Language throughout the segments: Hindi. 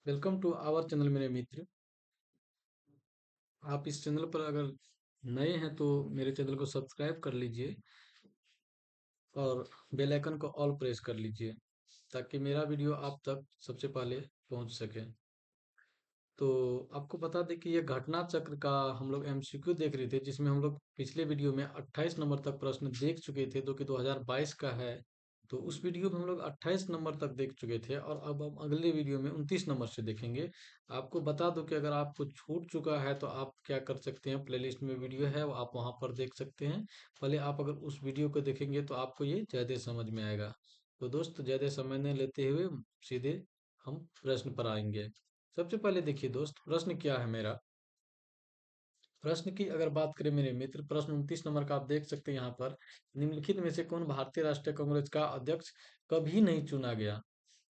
वेलकम टू आवर चैनल मेरे मित्र। आप इस चैनल पर अगर नए हैं तो मेरे चैनल को सब्सक्राइब कर लीजिए और बेल आइकन को ऑल प्रेस कर लीजिए ताकि मेरा वीडियो आप तक सबसे पहले पहुंच सके। तो आपको बता दें कि ये घटना चक्र का हम लोग एमसीक्यू देख रहे थे, जिसमें हम लोग पिछले वीडियो में 28 नंबर तक प्रश्न देख चुके थे, जो कि 2022 का है। तो उस वीडियो में हम लोग 28 नंबर तक देख चुके थे और अब हम अगले वीडियो में 29 नंबर से देखेंगे। आपको बता दूं कि अगर आपको छूट चुका है तो आप क्या कर सकते हैं, प्लेलिस्ट में वीडियो है, वो आप वहां पर देख सकते हैं। पहले आप अगर उस वीडियो को देखेंगे तो आपको ये ज्यादा समझ में आएगा। तो दोस्त, ज्यादा समय न लेते हुए सीधे हम प्रश्न पर आएंगे। सबसे पहले देखिए दोस्त, प्रश्न क्या है मेरा। प्रश्न की अगर बात करें मेरे मित्र, प्रश्न 29 नंबर का आप देख सकते हैं यहाँ पर। निम्नलिखित में से कौन भारतीय राष्ट्रीय कांग्रेस का अध्यक्ष कभी नहीं चुना गया।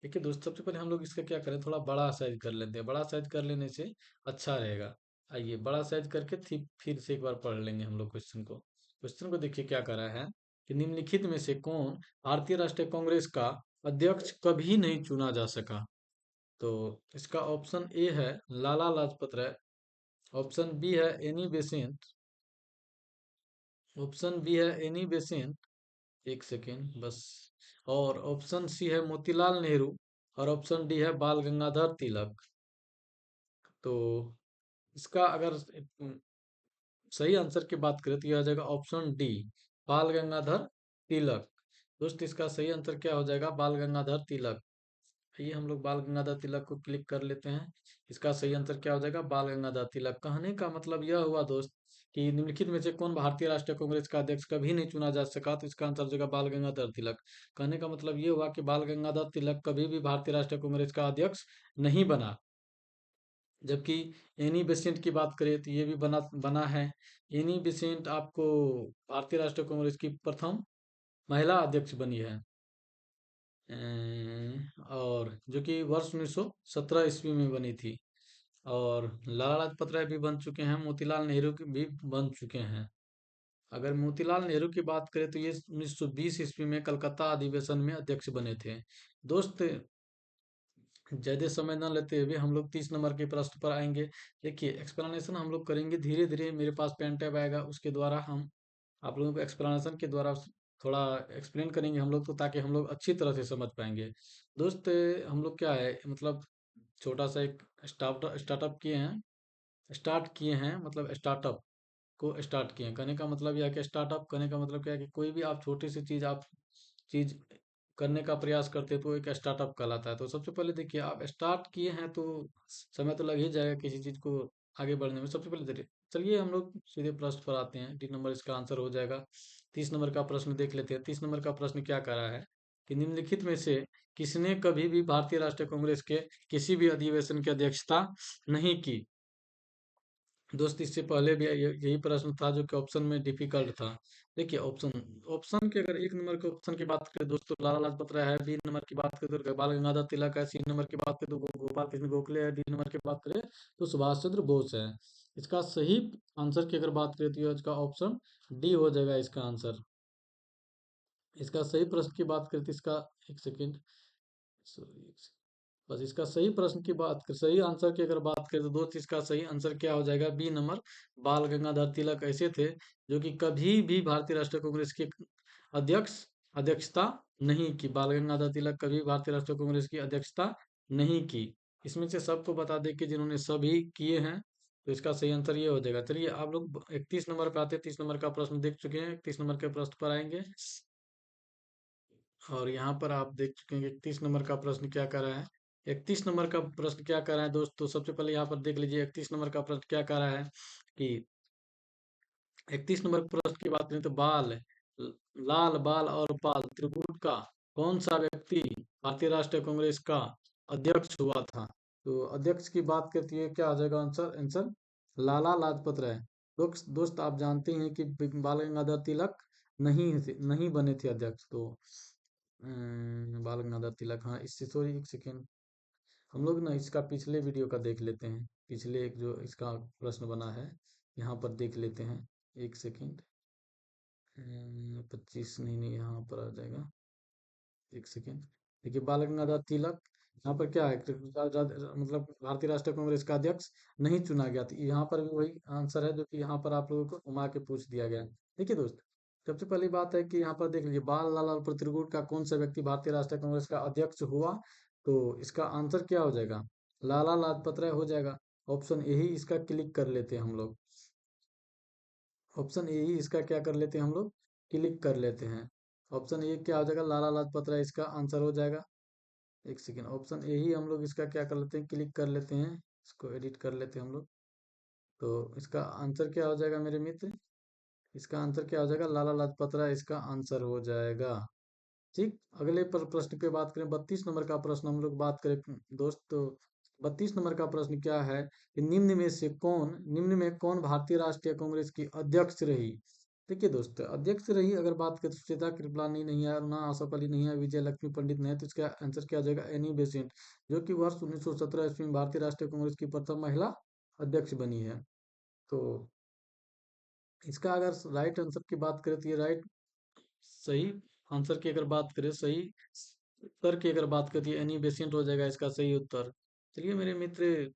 देखिए दोस्त, सबसे पहले हम लोग इसका क्या करें, थोड़ा बड़ा साइज कर लेते हैं। बड़ा साइज कर लेने से अच्छा रहेगा। आइए बड़ा साइज करके फिर से एक बार पढ़ लेंगे हम लोग क्वेश्चन को। क्वेश्चन को देखिए क्या करा है कि निम्नलिखित में से कौन भारतीय राष्ट्रीय कांग्रेस का अध्यक्ष कभी नहीं चुना जा सका। तो इसका ऑप्शन ए है लाला लाजपत राय। ऑप्शन बी है एनी बेसेंट। ऑप्शन बी है एनी बेसेंट। एक सेकेंड बस। और ऑप्शन सी है मोतीलाल नेहरू। और ऑप्शन डी है बाल गंगाधर तिलक। तो इसका अगर सही आंसर की बात करें तो यह आ जाएगा ऑप्शन डी, बाल गंगाधर तिलक। दोस्त, इसका सही आंसर क्या हो जाएगा, बाल गंगाधर तिलक। आइए हम लोग बाल गंगाधर तिलक को क्लिक कर लेते हैं। इसका सही आंसर क्या हो जाएगा, बाल गंगाधर तिलक। कहने का मतलब यह हुआ दोस्त कि निम्नलिखित में से कौन भारतीय राष्ट्रीय कांग्रेस का अध्यक्ष कभी नहीं चुना जा सका, तो इसका आंसर हो जाएगा बाल गंगाधर तिलक। कहने का मतलब ये हुआ कि बाल गंगाधर तिलक कभी भी भारतीय राष्ट्रीय कांग्रेस का अध्यक्ष नहीं बना। जबकि एनी बेसेंट की बात करें तो ये भी बना बना है। एनी बेसेंट आपको भारतीय राष्ट्रीय कांग्रेस की प्रथम महिला अध्यक्ष बनी है। और जो कि वर्ष 1917 ईस्वी में बनी थी। और लाला लाजपत राय भी बन चुके हैं, मोतीलाल नेहरू भी बन चुके हैं। अगर मोतीलाल नेहरू की बात करें तो ये 1920 ईस्वी में कलकत्ता अधिवेशन में अध्यक्ष बने थे। दोस्त, ज्यादा समय न लेते हुए हम लोग 30 नंबर के प्रश्न पर आएंगे। देखिए एक्सप्लेनेशन हम लोग करेंगे धीरे धीरे। मेरे पास पेन टैब आएगा, उसके द्वारा हम आप लोगों को एक्सप्लेनेशन के द्वारा थोड़ा एक्सप्लेन करेंगे हम लोग, तो ताकि हम लोग अच्छी तरह से समझ पाएंगे। दोस्त, हम लोग क्या है मतलब छोटा सा एक स्टार्टअप किए हैं। स्टार्ट किए हैं मतलब स्टार्टअप को स्टार्ट किए हैं। कहने का मतलब यह है कि स्टार्टअप करने का मतलब क्या है कि कोई भी आप छोटी सी चीज करने का प्रयास करते हैं तो एक स्टार्टअप कहलाता है। तो सबसे पहले देखिए, आप स्टार्ट किए हैं तो समय तो लग ही जाएगा किसी चीज को आगे बढ़ने में। सबसे पहले देखिए, चलिए हम लोग सीधे प्रश्न पर आते हैं। डी नंबर इसका आंसर हो जाएगा। 30 नंबर का प्रश्न देख लेते हैं। 30 नंबर का प्रश्न क्या कर रहा है कि निम्नलिखित में से किसने कभी भी भारतीय राष्ट्रीय कांग्रेस के किसी भी अधिवेशन की अध्यक्षता नहीं की। दोस्त, इससे पहले भी यही प्रश्न था जो कि ऑप्शन में डिफिकल्ट था। देखिए ऑप्शन ऑप्शन के अगर एक नंबर के ऑप्शन की बात करें दोस्तों, लाला लाजपत राय है। बी नंबर की बात करें तो बाल गंगाधर तिलक है। सी नंबर की बात करें तो गोपाल कृष्ण गोखले है। डी नंबर की बात करें तो सुभाष चंद्र बोस है। इसका सही आंसर की अगर बात करें तो इसका ऑप्शन डी हो जाएगा इसका आंसर। इसका सही प्रश्न की बात करें तो इसका एक सेकेंड, सॉरी, बस इसका सही प्रश्न की सही आंसर की अगर बात करें तो दोस्त, इसका सही आंसर क्या हो जाएगा, बी नंबर, बाल गंगाधर तिलक ऐसे थे जो कि कभी भी भारतीय राष्ट्रीय कांग्रेस के अध्यक्ष अध्यक्षता नहीं की। बाल गंगाधर तिलक कभी भारतीय राष्ट्रीय कांग्रेस की अध्यक्षता नहीं की। इसमें से सबको बता दें कि जिन्होंने सभी किए हैं, तो इसका सही आंसर ये हो जाएगा। चलिए आप लोग 31 नंबर पे आते हैं। 30 नंबर का प्रश्न देख चुके हैं, 31 नंबर के प्रश्न पर आएंगे। और यहाँ पर आप देख चुके हैं 31 नंबर का प्रश्न क्या कर रहा है। 31 नंबर का प्रश्न क्या कर रहा है दोस्तों, सबसे पहले यहाँ पर देख लीजिए 31 नंबर का प्रश्न क्या कर रहा है कि 31 नंबर प्रश्न की बात करें तो लाल बाल और पाल त्रिपुट का कौन सा व्यक्ति भारतीय राष्ट्रीय कांग्रेस का अध्यक्ष हुआ था। तो अध्यक्ष की बात करती है, क्या आ जाएगा आंसर, आंसर लाला लाजपत राय। दोस्त आप जानते हैं कि बाल गंगाधर तिलक नहीं बने थे अध्यक्ष। तो बाल गंगाधर तिलक, हाँ इससे सॉरी एक सेकेंड, हम लोग ना इसका पिछले वीडियो का देख लेते हैं। पिछले एक जो इसका प्रश्न बना है यहाँ पर देख लेते हैं। एक सेकेंड, 25 नहीं नहीं यहाँ पर आ जाएगा। एक सेकेंड, देखिए बाल गंगाधर तिलक यहाँ पर क्या है मतलब भारतीय राष्ट्रीय कांग्रेस का अध्यक्ष नहीं चुना गया था। यहाँ पर भी वही आंसर है जो कि यहाँ पर आप लोगों को घुमा के पूछ दिया गया है। देखिए दोस्त, सबसे पहली बात है कि यहाँ पर देख लीजिए, बाल लाल त्रिगुट का कौन सा व्यक्ति भारतीय राष्ट्रीय कांग्रेस का अध्यक्ष हुआ। तो इसका आंसर क्या हो जाएगा, लाला लाजपत राय हो जाएगा। ऑप्शन ए ही इसका क्लिक कर लेते हैं हम लोग। ऑप्शन ए ही इसका क्या कर लेते हैं हम लोग, क्लिक कर लेते हैं। ऑप्शन ए क्या हो जाएगा, लाला लाजपत राय इसका आंसर हो जाएगा। एक सेकेंड, ऑप्शन ए ही हम लोग इसका क्या कर लेते हैं, क्लिक कर लेते हैं। इसको एडिट कर लेते हैं हम लोग। तो इसका आंसर क्या हो जाएगा मेरे मित्र, इसका आंसर क्या हो जाएगा, लाला लाजपत राय इसका आंसर हो जाएगा। ठीक, अगले पर प्रश्न पे बात करें, 32 नंबर का प्रश्न हम लोग बात करें दोस्त। तो 32 नंबर का प्रश्न क्या है कि निम्न में कौन भारतीय राष्ट्रीय कांग्रेस की अध्यक्ष रही। देखिए दोस्त, अध्यक्ष रही अगर बात करें तो सुचेता कृपलानी नहीं है, ना आसफ अली नहीं है, विजय लक्ष्मी पंडित नहीं है, तो इसका आंसर क्या हो जाएगा, एनी बेसेंट, जो कि वर्ष 1917 ईस्वी में भारतीय राष्ट्रीय कांग्रेस की प्रथम महिला अध्यक्ष बनी है। तो इसका अगर राइट आंसर की बात करें तो ये राइट सही आंसर की अगर बात करें, सही उत्तर की अगर बात करें तो एनी बेसेंट हो जाएगा इसका सही उत्तर। चलिए मेरे मित्र,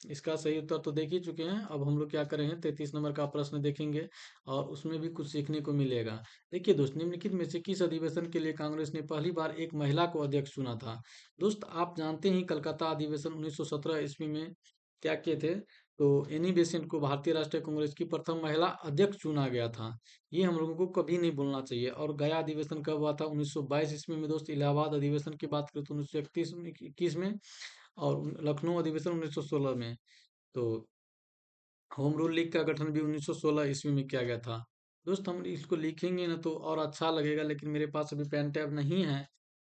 इसका सही उत्तर तो देख ही चुके हैं। अब हम लोग क्या करेंगे, 33 नंबर का प्रश्न देखेंगे और उसमें भी कुछ सीखने को मिलेगा। देखिए दोस्त, निम्नलिखित में से किस अधिवेशन के लिए कांग्रेस ने पहली बार एक महिला को अध्यक्ष चुना था। दोस्त आप जानते ही कलकत्ता अधिवेशन 1917 ईस्वी में क्या किए थे। तो एनी बेसेंट को भारतीय राष्ट्रीय कांग्रेस की प्रथम महिला अध्यक्ष चुना गया था। ये हम लोगों को कभी नहीं भूलना चाहिए। और गया अधिवेशन कब हुआ था, 1922 ईस्वी में दोस्त। इलाहाबाद अधिवेशन की बात करें तो 1931 में। और लखनऊ अधिवेशन 1916 में। तो होम रूल लीग का गठन भी 1916 ईस्वी में किया गया था। दोस्त हम इसको लिखेंगे ना तो और अच्छा लगेगा, लेकिन मेरे पास अभी पेन टैब नहीं है।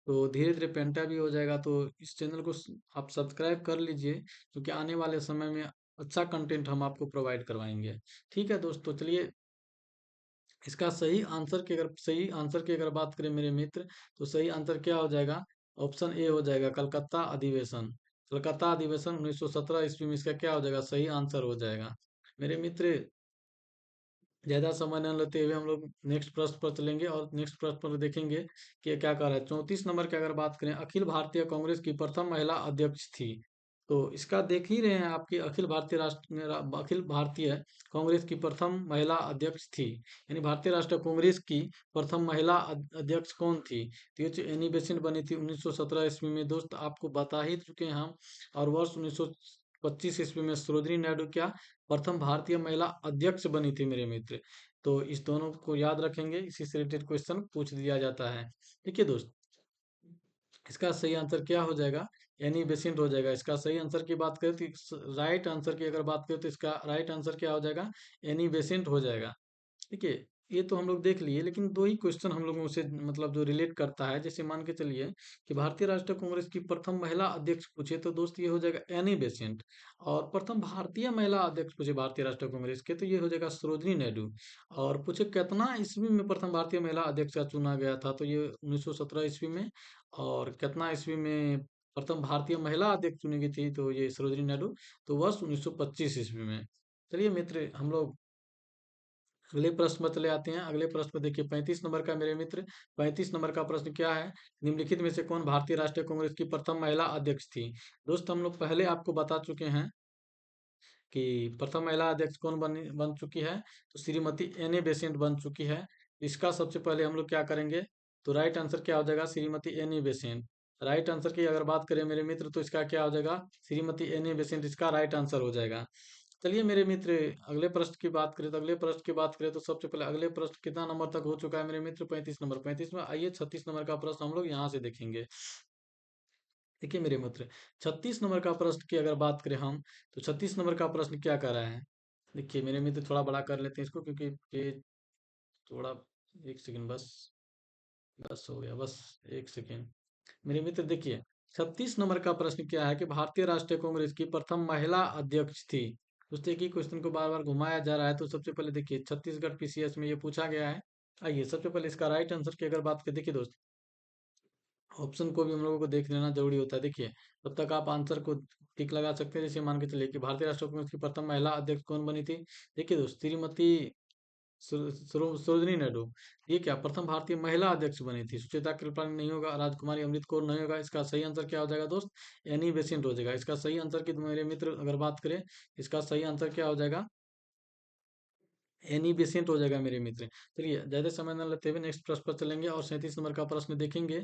तो धीरे धीरे पेन टैब भी हो जाएगा। तो इस चैनल को आप सब्सक्राइब कर लीजिए, क्योंकि आने वाले समय में अच्छा कंटेंट हम आपको प्रोवाइड करवाएंगे। ठीक है दोस्तों, चलिए इसका सही आंसर की अगर बात करें मेरे मित्र, तो सही आंसर क्या हो जाएगा, ऑप्शन ए हो जाएगा, कलकत्ता अधिवेशन। कलकत्ता अधिवेशन 1917 ईस्वी में इसका क्या हो जाएगा, सही आंसर हो जाएगा। मेरे मित्र, ज्यादा समय न लेते हुए हम लोग नेक्स्ट प्रश्न पर चलेंगे और नेक्स्ट प्रश्न पर देखेंगे कि ये क्या कह रहा है। 34 नंबर की अगर बात करें, अखिल भारतीय कांग्रेस की प्रथम महिला अध्यक्ष थी। तो इसका देख ही रहे हैं आपकी, अखिल भारतीय कांग्रेस की प्रथम महिला अध्यक्ष थी, यानी भारतीय राष्ट्रीय कांग्रेस की प्रथम महिला अध्यक्ष कौन थी। तो ये जो एनी बेसेंट बनी थी 1917 ईस्वी में, दोस्त आपको बता ही चुके हैं हम। और वर्ष 1925 ईस्वी में सरोजिनी नायडू क्या प्रथम भारतीय महिला अध्यक्ष बनी थी मेरे मित्र। तो इस दोनों को याद रखेंगे, इसी से रिलेटेड क्वेश्चन पूछ लिया जाता है। देखिए दोस्त, इसका सही आंसर क्या हो जाएगा, एनी बेसेंट हो जाएगा। इसका सही आंसर की बात करें तो राइट आंसर की अगर बात करें तो इसका राइट आंसर क्या हो जाएगा, एनी बेसेंट हो जाएगा। देखिए, ये तो हम लोग देख लिए, लेकिन दो ही क्वेश्चन हम लोगों से मतलब जो रिलेट करता है, जैसे मान के चलिए कि भारतीय राष्ट्रीय कांग्रेस की प्रथम महिला अध्यक्ष पूछे तो दोस्त ये हो जाएगा एनी बेसेंट। और प्रथम भारतीय महिला अध्यक्ष पूछे भारतीय राष्ट्रीय कांग्रेस के, तो ये हो जाएगा सरोजिनी नायडू। और पूछे कितना ईस्वी में प्रथम भारतीय महिला अध्यक्ष का चुना गया था, तो ये 1917 ईस्वी में। और कितना ईस्वी में प्रथम भारतीय महिला अध्यक्ष चुनी गई थी, तो ये सरोजिनी नायडू, तो वर्ष 1925 ईस्वी में। चलिए मित्र, हम लोग अगले प्रश्न पर चले आते हैं। अगले प्रश्न पर देखिए, 35 नंबर का मेरे मित्र, 35 नंबर का प्रश्न क्या है, निम्नलिखित में से कौन भारतीय राष्ट्रीय कांग्रेस की प्रथम महिला अध्यक्ष थी। दोस्त हम लोग पहले आपको बता चुके हैं कि प्रथम महिला अध्यक्ष कौन बन चुकी है, तो श्रीमती एनी बेसेंट बन चुकी है। इसका सबसे पहले हम लोग क्या करेंगे, तो राइट आंसर क्या हो जाएगा, Shrimati Annie Besant. Right answer की अगर बात करें मेरे मित्र, तो इसका क्या हो जाएगा, श्रीमती एनी बेसेंट इसका राइट आंसर हो जाएगा। चलिए मेरे मित्र, अगले प्रश्न की बात करें तो अगले प्रश्न की बात करें तो सबसे पहले अगले प्रश्न कितना नंबर तक हो चुका है मेरे मित्र, 35 नंबर। 35 में आइए 36 नंबर का प्रश्न हम लोग यहाँ से देखेंगे। देखिए मेरे मित्र, 36 नंबर का प्रश्न की अगर बात करें हम, तो 36 नंबर का प्रश्न क्या कर रहा है। देखिए मेरे मित्र, थोड़ा बड़ा कर लेते हैं इसको, क्योंकि पेज थोड़ा, एक सेकंड बस, बस हो गया, बस एक सेकंड। मेरे मित्र देखिए, 36 नंबर का प्रश्न क्या है कि भारतीय राष्ट्रीय कांग्रेस की प्रथम महिला अध्यक्ष थी। दोस्तों एक ही क्वेश्चन को बार बार घुमाया जा रहा है। तो सबसे पहले देखिए, छत्तीसगढ़ पीसीएस में ये पूछा गया है। आइए सबसे पहले इसका राइट आंसर की अगर बात करें, देखिए दोस्त, ऑप्शन को भी हम लोगों को देख लेना जरूरी होता है। देखिए, तब तक आप आंसर को टिक लगा सकते हैं। जैसे मान के चलिए कि भारतीय राष्ट्रीय कांग्रेस की प्रथम महिला अध्यक्ष कौन बनी थी। देखिए दोस्त, श्रीमती सरोजिनी नायडू। ये क्या प्रथम भारतीय महिला अध्यक्ष बनी थी। सुचेता कृपलानी नहीं होगा, राजकुमारी अमृत कौर नहीं होगा। इसका सही आंसर क्या हो जाएगा दोस्त? एनी बेसेंट हो जाएगा। इसका सही आंसर की मेरे मित्र अगर बात करें, इसका सही आंसर क्या हो जाएगा? एनी बेसेंट हो जाएगा मेरे मित्र। चलिए ज्यादा समय न लेते हुए नेक्स्ट प्रश्न पर चलेंगे और 37 नंबर का प्रश्न देखेंगे।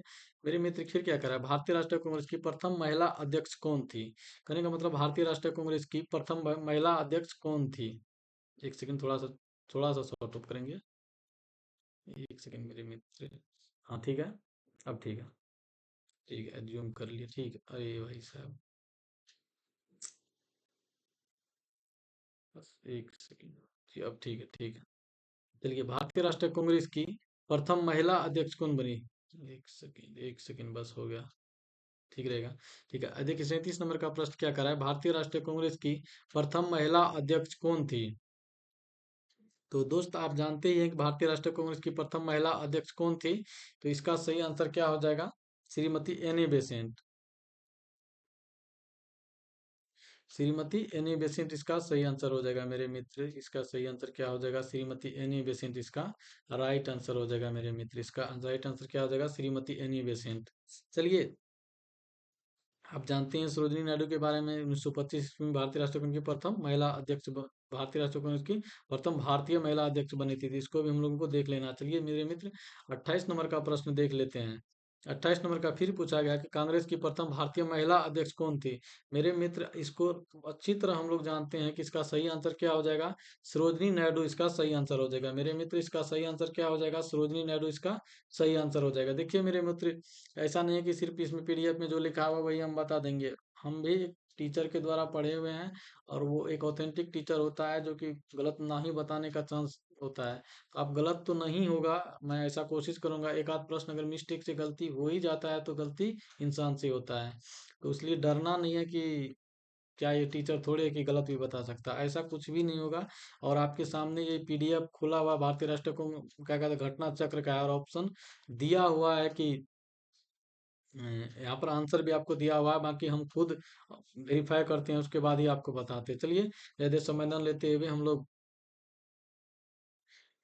मेरे मित्र फिर क्या करा है, भारतीय राष्ट्रीय कांग्रेस की प्रथम महिला अध्यक्ष कौन थी? कहने का मतलब भारतीय राष्ट्रीय कांग्रेस की प्रथम महिला अध्यक्ष कौन थी? एक सेकंड, थोड़ा सा सॉर्ट आउट करेंगे। एक सेकंड मेरे मित्र। हाँ ठीक है, अब ठीक है। ठीक है, एज्यूम कर लिया, ठीक है। अरे भाई साहब, बस एक सेकंड। जी अब ठीक है, ठीक है। चलिए, भारतीय राष्ट्रीय कांग्रेस की प्रथम महिला अध्यक्ष कौन बनी? एक सेकंड, एक सेकंड, बस हो गया। ठीक रहेगा। ठीक है, देखिए 37 नंबर का प्रश्न क्या कर रहा है, भारतीय राष्ट्रीय कांग्रेस की प्रथम महिला अध्यक्ष कौन थी? तो दोस्त आप जानते ही हैं कि भारतीय राष्ट्रीय कांग्रेस की प्रथम महिला अध्यक्ष कौन थी। तो इसका सही आंसर क्या हो जाएगा? Shrimati Annie Besant. Shrimati Annie Besant इसका सही आंसर हो जाएगा मेरे मित्र। इसका सही आंसर क्या हो जाएगा? श्रीमती एनी बेसेंट इसका राइट आंसर हो जाएगा मेरे मित्र। इसका राइट आंसर क्या हो जाएगा? Shrimati Annie Besant. चलिए, आप जानते हैं सरोजिनी नायडू के बारे में, 1925 ईस्वी में भारतीय राष्ट्रीय कांग्रेस की प्रथम महिला अध्यक्ष भारतीय राष्ट्रीय कांग्रेस की प्रथम भारतीय महिला अध्यक्ष बनी थी। इसको भी हम लोगों को देख लेना। चलिए मेरे मित्र, 28 नंबर का प्रश्न देख लेते हैं। 28 नंबर का फिर पूछा गया कि कांग्रेस की प्रथम भारतीय महिला अध्यक्ष कौन थी? मेरे मित्र इसको अच्छी तरह हम लोग जानते हैं कि इसका सही आंसर क्या हो जाएगा? सरोजिनी नायडू इसका सही आंसर हो जाएगा मेरे मित्र। इसका सही आंसर क्या हो जाएगा? सरोजिनी नायडू इसका सही आंसर हो जाएगा। देखिए मेरे मित्र, ऐसा नहीं है कि सिर्फ इसमें पीडीएफ में जो लिखा हुआ वही हम बता देंगे। हम भी एक टीचर के द्वारा पढ़े हुए हैं, और वो एक ऑथेंटिक टीचर होता है जो कि गलत ना ही बताने का चांस होता है। तो आप गलत तो नहीं होगा, मैं ऐसा कोशिश करूंगा। एक आध प्रश्न अगर मिस्टेक से गलती हो ही जाता है तो गलती इंसान से होता है। तो इसलिए डरना नहीं है कि क्या ये टीचर थोड़े है कि गलत भी बता सकता है, ऐसा कुछ भी नहीं होगा। और आपके सामने ये पीडीएफ खुला हुआ भारतीय राष्ट्रीय को क्या कहते हैं घटना चक्र का है, और ऑप्शन दिया हुआ है कि यहाँ पर आंसर भी आपको दिया हुआ है। बाकी हम खुद वेरीफाई करते हैं, उसके बाद ही आपको बताते हैं। चलिए ज्यादा समय न लेते हुए हम लोग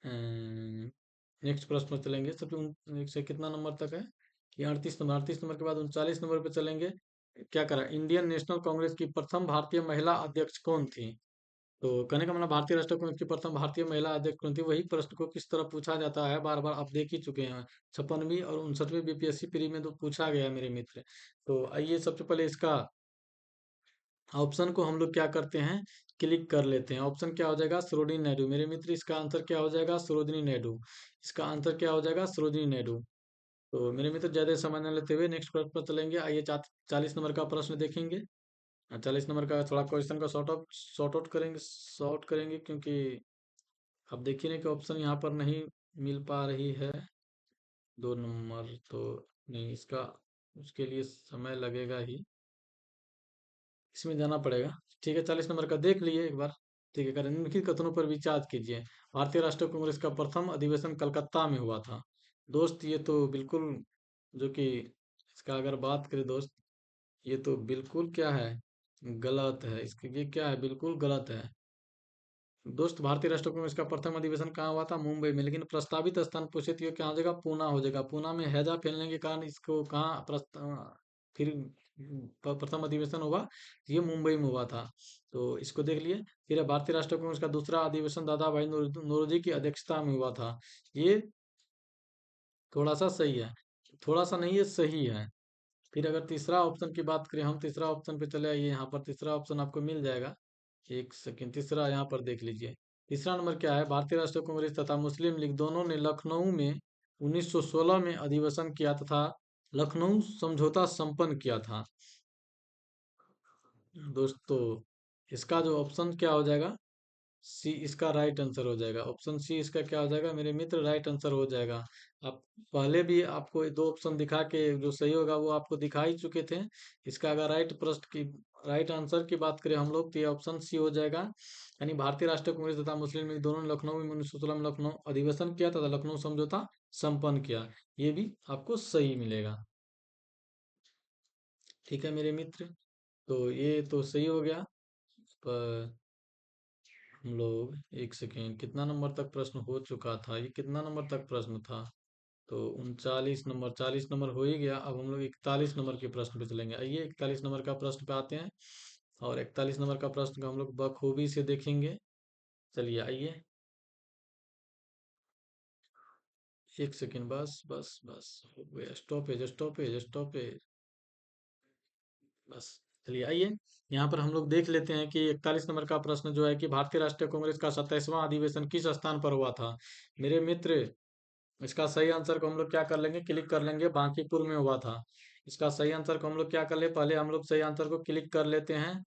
नेक्स्ट प्रश्न पर चलेंगे। सब एक से कितना नंबर तक है? ये 38 नंबर। 38 नंबर के बाद 39 नंबर पे चलेंगे। क्या करा, इंडियन नेशनल कांग्रेस की प्रथम भारतीय महिला अध्यक्ष कौन थी? तो कहने का मतलब भारतीय राष्ट्रीय कांग्रेस की प्रथम भारतीय महिला अध्यक्ष कौन थी, वही प्रश्न को किस तरह पूछा जाता है बार बार आप देख ही चुके हैं। 56वीं और 59वीं बीपीएससी प्री में तो पूछा गया है मेरे मित्र। तो आइए सबसे पहले इसका ऑप्शन को हम लोग क्या करते हैं, क्लिक कर लेते हैं। ऑप्शन क्या हो जाएगा? सरोजिनी नायडू। मेरे मित्र इसका आंसर क्या हो जाएगा? सरोजिनी नायडू। इसका आंसर क्या हो जाएगा? सरोजिनी नायडू। तो मेरे मित्र ज्यादा समय न लेते हुए नेक्स्ट प्रश्न पर चलेंगे। आइए 40 नंबर का प्रश्न देखेंगे। 40 नंबर का थोड़ा क्वेश्चन का शॉर्ट आउट करेंगे क्योंकि अब देखिए ना कि ऑप्शन यहाँ पर नहीं मिल पा रही है। 2 नंबर तो नहीं, इसका उसके लिए समय लगेगा ही, इसमें जाना पड़ेगा। ठीक है, 40 नंबर का देख लिए एक बार। ठीक है, निम्नलिखित कथनों पर विचार कीजिए। भारतीय राष्ट्रीय कांग्रेस का प्रथम अधिवेशन कलकत्ता में हुआ था। दोस्त ये तो बिल्कुल, जो कि इसका अगर बात करें दोस्त, ये तो बिल्कुल क्या है, गलत है। इसके ये क्या है, बिल्कुल गलत है दोस्त। भारतीय राष्ट्रीय कांग्रेस का प्रथम अधिवेशन कहाँ हुआ था? मुंबई में। लेकिन प्रस्तावित स्थान पूछे तो ये क्या हो जाएगा? पूना हो जाएगा। पूना में हैजा फैलने के कारण इसको कहाँ फिर प्रथम अधिवेशन होगा, ये मुंबई में हुआ था। तो इसको देख लिए। फिर है भारतीय राष्ट्रीय कांग्रेस का दूसरा अधिवेशन दादा भाई नौरोजी की अध्यक्षता में हुआ था। ये थोड़ा सा सही है, थोड़ा सा नहीं, ये सही है। फिर अगर तीसरा ऑप्शन की बात करें, हम तीसरा ऑप्शन पे चले आइए। यहाँ पर तीसरा ऑप्शन आपको मिल जाएगा। एक सेकंड, तीसरा यहाँ पर देख लीजिए। तीसरा नंबर क्या है? भारतीय राष्ट्रीय कांग्रेस तथा मुस्लिम लीग दोनों ने लखनऊ में 1916 में अधिवेशन किया तथा लखनऊ समझौता संपन्न किया था। दोस्तों इसका जो ऑप्शन क्या हो जाएगा? सी इसका राइट आंसर हो जाएगा। ऑप्शन सी इसका क्या हो जाएगा मेरे मित्र? राइट आंसर हो जाएगा। आप पहले भी आपको ये दो ऑप्शन दिखा के जो सही होगा वो आपको दिखा ही चुके थे। इसका अगर राइट आंसर की बात करें हम लोग, तो ये ऑप्शन सी हो जाएगा। यानी भारतीय राष्ट्रीय कांग्रेस तथा मुस्लिम लीग दोनों ने लखनऊ में 1916 में लखनऊ अधिवेशन किया तथा लखनऊ समझौता संपन्न किया। ये भी आपको सही मिलेगा। ठीक है मेरे मित्र, तो ये तो सही हो गया। पर हम लोग एक सेकेंड, कितना नंबर तक प्रश्न हो चुका था, ये कितना नंबर तक प्रश्न था? तो 39 नंबर, 40 नंबर हो ही गया। अब हम लोग 41 नंबर के प्रश्न पे चलेंगे। आइए 41 नंबर का प्रश्न पे आते हैं, और 41 नंबर का प्रश्न को हम लोग बखूबी से देखेंगे। चलिए आइए, एक सेकेंड, बस बस बस, हो गया, स्टॉपेज स्टॉपेज स्टॉपेज, बस। चलिए आइए, यहाँ पर हम लोग देख लेते हैं कि 41 नंबर का प्रश्न जो है कि भारतीय राष्ट्रीय कांग्रेस का 27वां अधिवेशन किस स्थान पर हुआ था? मेरे मित्र, इसका सही आंसर को हम लोग क्या कर लेंगे, क्लिक कर लेंगे, बांकीपुर में हुआ था। इसका सही आंसर को हम लोग क्या कर ले, पहले हम लोग सही आंसर को क्लिक कर लेते हैं,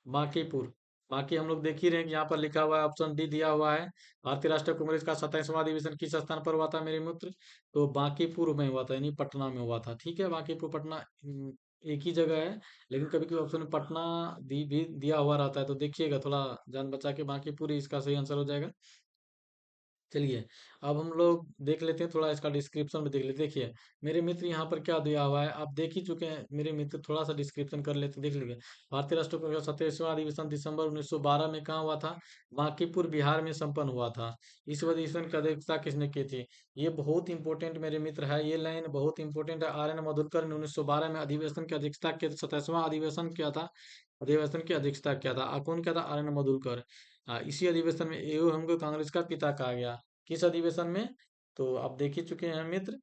बांकीपुर। बाकी हम लोग देख ही रहे हैं कि यहाँ पर लिखा हुआ है, ऑप्शन डी दिया हुआ है, भारतीय राष्ट्रीय कांग्रेस का 27वां अधिवेशन किस स्थान पर हुआ था मेरे मित्र? तो बांकीपुर में हुआ था, यानी पटना में हुआ था। ठीक है, बांकीपुर पटना एक ही जगह है, लेकिन कभी कभी ऑप्शन में पटना भी दिया हुआ रहता है, तो देखिएगा, थोड़ा जान बचा के, बांकीपुर ही इसका सही आंसर हो जाएगा। चलिए, अब हम लोग देख लेते हैं, थोड़ा इसका डिस्क्रिप्शन भी देख लेते हैं। देखिए मेरे मित्र, यहाँ पर क्या दिया हुआ है आप देख ही चुके हैं मेरे मित्र, थोड़ा सा डिस्क्रिप्शन कर लेते हैं, देख लीजिए। भारतीय राष्ट्रीय कांग्रेस का 27वां अधिवेशन दिसंबर 1912 में कहाँ हुआ था? बांकीपुर बिहार में संपन्न हुआ था। इस अधिवेशन की अध्यक्षता किसने की थी? ये बहुत इंपॉर्टेंट मेरे मित्र है, ये लाइन बहुत इंपॉर्टेंट है। आर एन मधुरकर ने 1912 में अधिवेशन की अध्यक्षता की, 27वां अधिवेशन किया था, अधिवेशन की अध्यक्षता किया था। कौन किया था? R N Madhurkar. इसी अधिवेशन में एओ हमको कांग्रेस का पिता कहा गया। किस अधिवेशन में? तो आप देख ही चुके हैं मित्र,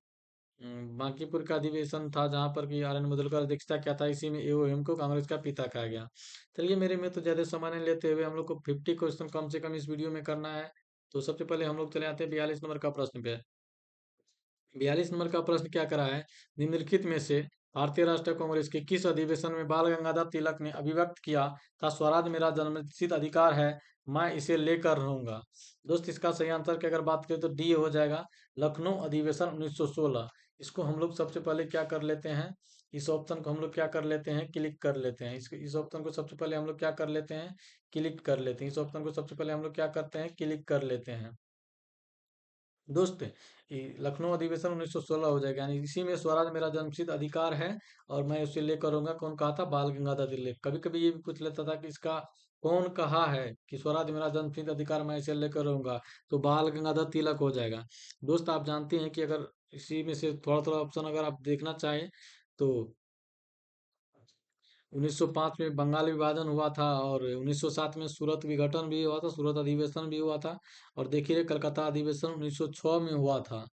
बांकीपुर का अधिवेशन था, जहां पर कि आर एन मधुरकर अध्यक्षता किया था, इसी में एओएम को कांग्रेस का पिता कहा गया। चलिए मेरे मित्र, ज्यादा समय नहीं लेते हुए हम लोग को 50 क्वेश्चन कम से कम इस वीडियो में करना है। तो सबसे पहले हम लोग चले आते हैं 42 नंबर का प्रश्न पे। 42 नंबर का प्रश्न क्या करा है? निम्नलिखित में से भारतीय राष्ट्रीय कांग्रेस के किस अधिवेशन में बाल गंगाधर तिलक ने अभिव्यक्त किया था, स्वराज मेरा जन्मसिद्ध अधिकार है, मैं इसे लेकर रहूंगा? दोस्त, इसका सही आंसर की अगर बात करें तो डी हो जाएगा, लखनऊ अधिवेशन 1916। इसको हम लोग सबसे पहले क्या कर लेते हैं, इस ऑप्शन को हम लोग क्या कर लेते हैं, क्लिक कर लेते हैं। इस ऑप्शन को सबसे पहले हम लोग क्या कर लेते हैं, क्लिक कर लेते हैं। इस ऑप्शन को सबसे पहले हम लोग क्या करते हैं, क्लिक कर लेते हैं दोस्त। ये लखनऊ अधिवेशन 1916 हो जाएगा, यानी इसी में स्वराज मेरा जन्मसिद्ध अधिकार है और मैं उसे लेकर रहूंगा। कौन कहा था? बाल गंगाधर तिलक। कभी कभी ये भी पूछ लेता था कि इसका कौन कहा है कि स्वराज मेरा जन्मसिद्ध अधिकार, मैं इसे लेकर रहूंगा, तो बाल गंगाधर तिलक हो जाएगा। दोस्त, आप जानते हैं कि अगर इसी में से थोड़ा थोड़ा ऑप्शन अगर आप देखना चाहें तो 1905 में बंगाल विभाजन हुआ था, और 1907 में सूरत विघटन भी हुआ था, सूरत अधिवेशन भी हुआ था, और देखिए कलकत्ता अधिवेशन 1906 में हुआ था।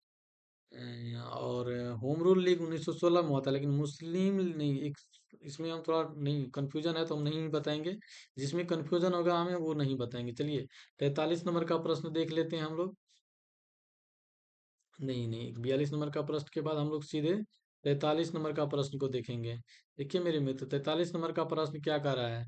और होम रूल लीग 1916 में हुआ था, लेकिन मुस्लिम नहीं, एक इसमें हम थोड़ा नहीं, कंफ्यूजन है तो हम नहीं बताएंगे। जिसमें कंफ्यूजन होगा हमें वो नहीं बताएंगे। चलिए 43 नंबर का प्रश्न देख लेते हैं हम लोग। नहीं नहीं, 42 नंबर का प्रश्न के बाद हम लोग सीधे 43 नंबर का प्रश्न को देखेंगे। देखिए मेरे मित्र, 43 नंबर का प्रश्न क्या कर रहा है?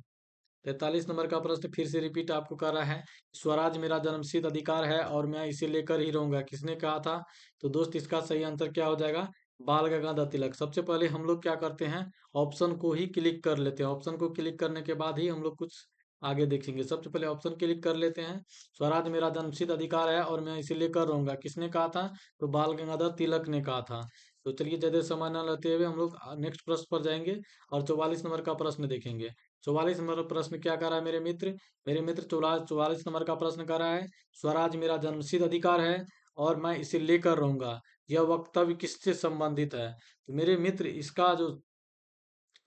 43 नंबर का प्रश्न फिर से रिपीट आपको कर रहा है, स्वराज मेरा जन्मसिद्ध अधिकार है और मैं इसे लेकर ही रहूंगा, किसने कहा था? तो दोस्त, इसका सही आंसर क्या हो जाएगा? बाल गंगाधर तिलक। सबसे पहले हम लोग क्या करते हैं, ऑप्शन को ही क्लिक कर लेते हैं। ऑप्शन को क्लिक करने के बाद ही हम लोग कुछ आगे देखेंगे। सबसे पहले ऑप्शन क्लिक कर लेते हैं, स्वराज मेरा जन्मसिद्ध अधिकार है और मैं इसे लेकर रहूंगा, किसने कहा था? तो बाल गंगाधर तिलक ने कहा था। तो चलिए ज्यादा समय न लेते हुए हम लोग नेक्स्ट प्रश्न पर जाएंगे, और 44 नंबर का प्रश्न देखेंगे। 44 नंबर प्रश्न क्या कर रहा है मेरे मित्र? मेरे मित्र, 44 नंबर का प्रश्न कर रहा है, स्वराज मेरा जन्मसिद्ध अधिकार है और मैं इसे लेकर रहूंगा, यह वक्तव्य किससे संबंधित है? तो मेरे मित्र, इसका जो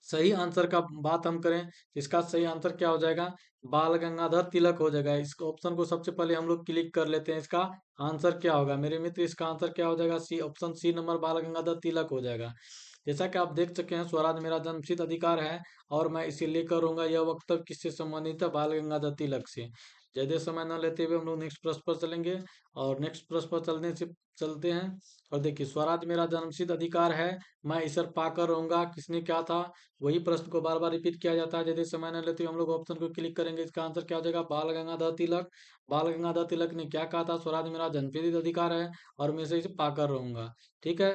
सही आंसर का बात हम करें तो इसका सही आंसर क्या हो जाएगा? बाल गंगाधर तिलक हो जाएगा। इस ऑप्शन को सबसे पहले हम लोग क्लिक कर लेते हैं। इसका आंसर क्या होगा मेरे मित्र? इसका आंसर क्या हो जाएगा? सी, ऑप्शन सी नंबर, बाल गंगाधर तिलक हो जाएगा। जैसा कि आप देख सके हैं, स्वराज मेरा जन्मसिद्ध अधिकार है और मैं इसे लेकर रहूंगा, यह वक्तव्य किससे संबंधित है? बाल गंगाधर तिलक से। ज्यादा समय न लेते हुए हम लोग नेक्स्ट प्रश्न पर चलेंगे, और नेक्स्ट प्रश्न पर चलते हैं। और देखिए, स्वराज मेरा जन्मसिद्ध अधिकार है, मैं इसे पाकर रहूंगा, किसने क्या था? वही प्रश्न को बार बार रिपीट किया जाता है। यदि समय न लेते हुए हम लोग ऑप्शन को क्लिक करेंगे, इसका आंसर क्या हो जाएगा? बाल गंगाधर तिलक। बाल गंगाधर तिलक ने क्या कहा था? स्वराज मेरा जन्मसिद्ध अधिकार है और मैं इसे पाकर रहूंगा। ठीक है,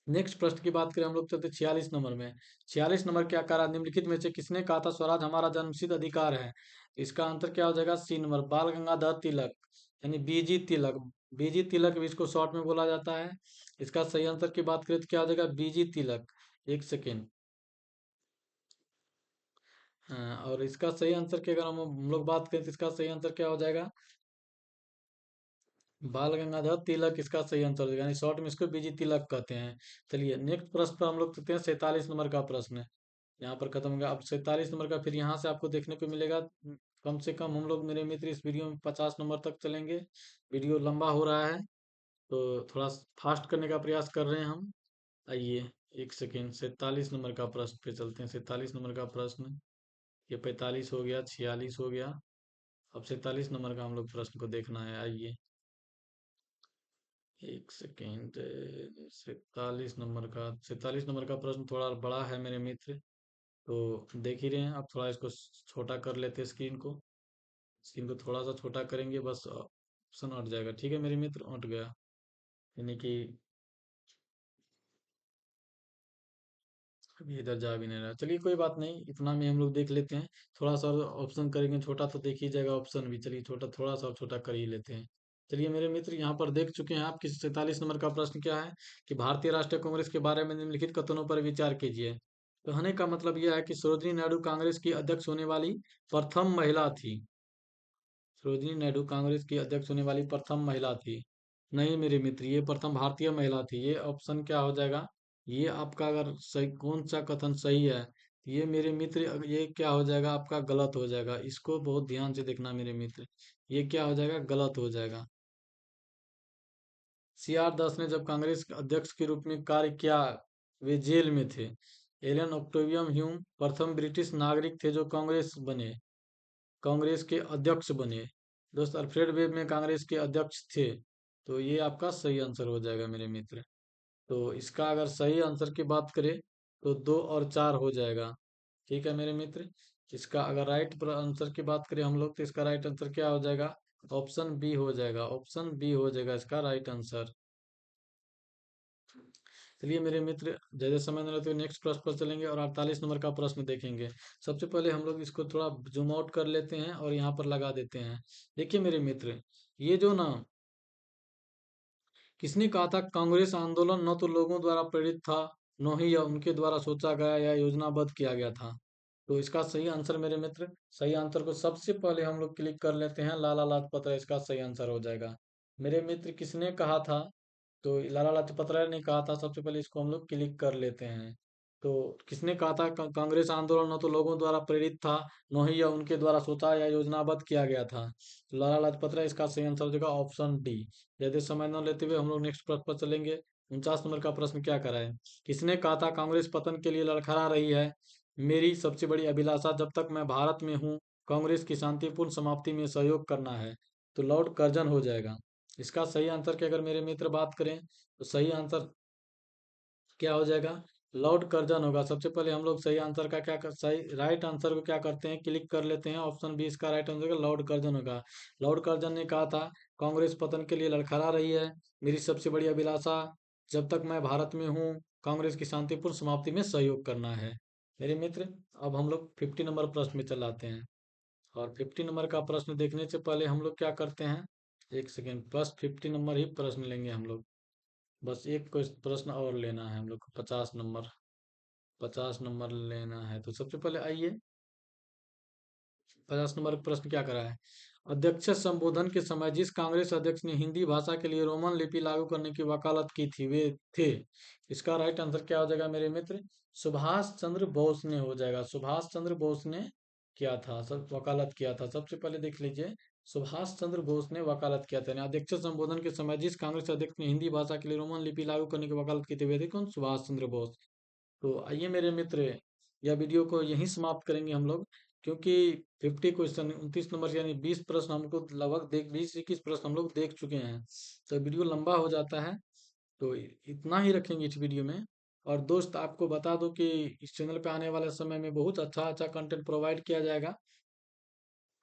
नेक्स्ट प्रश्न की बात करें हम लोग, चलते 46 नंबर में। 46 नंबर क्या कहा? निम्नलिखित में से किसने कहा था स्वराज हमारा जन्मसिद्ध अधिकार है? इसका आंसर क्या हो जाएगा? सी नंबर, बाल गंगाधर तिलक, यानी बीजी तिलक। बीजी तिलक भी इसको शॉर्ट में बोला जाता है। इसका सही आंसर की बात करें तो क्या हो जाएगा? बीजी तिलक। एक सेकेंड, और इसका सही आंसर की अगर हम लोग बात करें तो इसका सही आंसर क्या हो जाएगा? बाल गंगाधर तिलक इसका सही आंसर हो जाएगा, यानी शॉर्ट में इसको बीजी तिलक कहते हैं। चलिए नेक्स्ट प्रश्न पर हम लोग चलते हैं। 47 नंबर का प्रश्न यहाँ पर खत्म हो गया। अब 47 नंबर का फिर यहाँ से आपको देखने को मिलेगा। कम से कम हम लोग मेरे मित्र इस वीडियो में 50 नंबर तक चलेंगे। वीडियो लंबा हो रहा है तो थोड़ा फास्ट करने का प्रयास कर रहे हैं हम। आइए एक सेकेंड, 47 नंबर का प्रश्न पे चलते हैं। 47 नंबर का प्रश्न, ये 45 हो गया, 46 हो गया। अब 47 नंबर का हम लोग प्रश्न को देखना है। आइए एक सेकेंड, 47 नंबर का प्रश्न थोड़ा बड़ा है मेरे मित्र, तो देख ही रहे हैं। आप थोड़ा इसको छोटा कर लेते हैं स्क्रीन को। स्क्रीन को थोड़ा सा छोटा करेंगे, बस ऑप्शन हट जाएगा। ठीक है मेरे मित्र, हट गया, यानी कि अभी इधर जा भी नहीं रहा। चलिए कोई बात नहीं, इतना में हम लोग देख लेते हैं। थोड़ा सा ऑप्शन करेंगे छोटा तो देख ही जाएगा ऑप्शन भी। चलिए छोटा, थोड़ा सा छोटा कर ही लेते हैं। चलिए मेरे मित्र यहाँ पर देख चुके हैं आप कि 47 नंबर का प्रश्न क्या है कि भारतीय राष्ट्रीय कांग्रेस के बारे में निम्नलिखित कथनों पर विचार कीजिए। कहने का मतलब यह है कि सरोजिनी नायडू कांग्रेस की अध्यक्ष होने वाली प्रथम महिला थी। सरोजिनी नायडू कांग्रेस की अध्यक्ष होने वाली प्रथम महिला थी। नहीं मेरे मित्र, ये प्रथम भारतीय महिला थी। ये ऑप्शन क्या हो जाएगा? ये आपका अगर सही, कौन सा कथन सही है, ये मेरे मित्र ये क्या हो जाएगा आपका? गलत हो जाएगा। इसको बहुत ध्यान से देखना मेरे मित्र, ये क्या हो जाएगा? गलत हो जाएगा। सीआर दास ने जब कांग्रेस के अध्यक्ष के रूप में कार्य किया, वे जेल में थे। एलन ऑक्टेवियम ह्यूम प्रथम ब्रिटिश नागरिक थे जो कांग्रेस के अध्यक्ष बने। दोस्त अल्फ्रेड वेब में कांग्रेस के अध्यक्ष थे। तो ये आपका सही आंसर हो जाएगा मेरे मित्र। तो इसका अगर सही आंसर की बात करें तो 2 और 4 हो जाएगा। ठीक है मेरे मित्र, इसका अगर राइट आंसर की बात करें हम लोग तो इसका राइट आंसर क्या हो जाएगा? ऑप्शन बी हो जाएगा। ऑप्शन बी हो जाएगा इसका राइट आंसर। चलिए मेरे मित्र, ज्यादा समय नहीं लेते नेक्स्ट प्रश्न पर चलेंगे और 48 नंबर का प्रश्न देखेंगे। सबसे पहले हम लोग इसको थोड़ा जूम आउट कर लेते हैं और यहाँ पर लगा देते हैं। देखिए मेरे मित्र, ये जो ना, किसने कहा था कांग्रेस आंदोलन न तो लोगों द्वारा प्रेरित था, न ही यह उनके द्वारा सोचा गया या योजनाबद्ध किया गया था। तो इसका सही आंसर मेरे मित्र, सही आंसर को सबसे पहले हम लोग क्लिक कर लेते हैं। लाला लाजपत राय इसका सही आंसर हो जाएगा। मेरे मित्र किसने कहा था? तो लाला लाजपत राय ने कहा था। सबसे पहले इसको हम लोग क्लिक कर लेते हैं। तो किसने कहा था कांग्रेस आंदोलन न तो लोगों द्वारा प्रेरित था, न ही यह उनके द्वारा सोचा या योजनाबद्ध किया गया था। तो लाला लाजपत राय इसका सही आंसर हो जाएगा ऑप्शन डी। ज्यादा समय न लेते हुए हम लोग नेक्स्ट प्रश्न पर चलेंगे। 49 नंबर का प्रश्न क्या करा है? किसने कहा था कांग्रेस पतन के लिए लड़खड़ा रही है, मेरी सबसे बड़ी अभिलाषा जब तक मैं भारत में हूँ कांग्रेस की शांतिपूर्ण समाप्ति में सहयोग करना है। तो लॉर्ड कर्जन हो जाएगा। इसका सही आंसर की अगर मेरे मित्र बात करें तो सही आंसर क्या हो जाएगा? लॉर्ड कर्जन होगा। सबसे पहले हम लोग सही आंसर का सही राइट आंसर को क्या करते हैं? क्लिक कर लेते हैं। ऑप्शन बी इसका राइट आंसर होगा, लॉर्ड कर्जन होगा। लॉर्ड कर्जन ने कहा था कांग्रेस पतन के लिए लड़खड़ा रही है, मेरी सबसे बड़ी अभिलाषा जब तक मैं भारत में हूँ कांग्रेस की शांतिपूर्ण समाप्ति में सहयोग करना है। मेरे मित्र, अब हम लोग 50 नंबर प्रश्न में चलाते हैं। और 50 नंबर का प्रश्न देखने से पहले हम लोग क्या करते हैं? एक सेकेंड, बस 50 नंबर ही प्रश्न लेंगे हम लोग। बस एक प्रश्न और लेना है हम लोग को। 50 नंबर, 50 नंबर लेना है। तो सबसे पहले आइए, 50 नंबर प्रश्न क्या करा है? अध्यक्ष संबोधन के समय जिस कांग्रेस अध्यक्ष ने हिंदी भाषा के लिए रोमन लिपि लागू करने की वकालत की थी वे थे। इसका राइट आंसर क्या हो जाएगा मेरे मित्र? सुभाष चंद्र बोस ने हो जाएगा। सुभाष चंद्र बोस ने किया था, सब वकालत किया था। सबसे पहले देख लीजिए, सुभाष चंद्र बोस ने वकालत किया था। यानी अध्यक्ष संबोधन के समय जिस कांग्रेस अध्यक्ष ने हिंदी भाषा के लिए रोमन लिपि लागू करने की वकालत की थी वे थे कौन? सुभाष चंद्र बोस। तो आइए मेरे मित्र, यह वीडियो को यहीं समाप्त करेंगे हम लोग, क्योंकि 50 क्वेश्चन, 29 नंबर यानी 20 प्रश्न हमको लगभग 20-21 प्रश्न हम लोग देख चुके हैं। तो वीडियो लंबा हो जाता है, तो इतना ही रखेंगे इस वीडियो में। और दोस्त आपको बता दो कि इस चैनल पे आने वाले समय में बहुत अच्छा अच्छा कंटेंट प्रोवाइड किया जाएगा।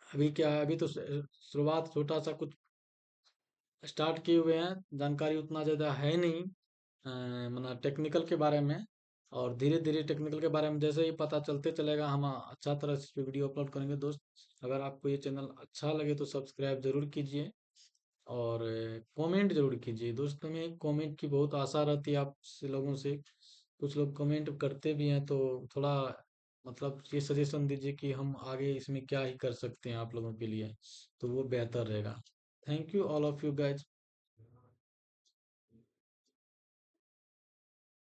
अभी क्या है, अभी तो शुरुआत छोटा सा कुछ स्टार्ट किए हुए हैं, जानकारी उतना ज़्यादा है नहीं मतलब टेक्निकल के बारे में। और धीरे धीरे टेक्निकल के बारे में जैसे ही पता चलते चलेगा हम अच्छा तरह से इस पे वीडियो अपलोड करेंगे। दोस्त अगर आपको ये चैनल अच्छा लगे तो सब्सक्राइब जरूर कीजिए और कमेंट जरूर कीजिए। दोस्त हमें कमेंट की बहुत आशा रहती है आपसे लोगों से। कुछ लोग कमेंट करते भी हैं तो थोड़ा मतलब ये सजेशन दीजिए कि हम आगे इसमें क्या ही कर सकते हैं आप लोगों के लिए, तो वो बेहतर रहेगा। Thank you all of you guys.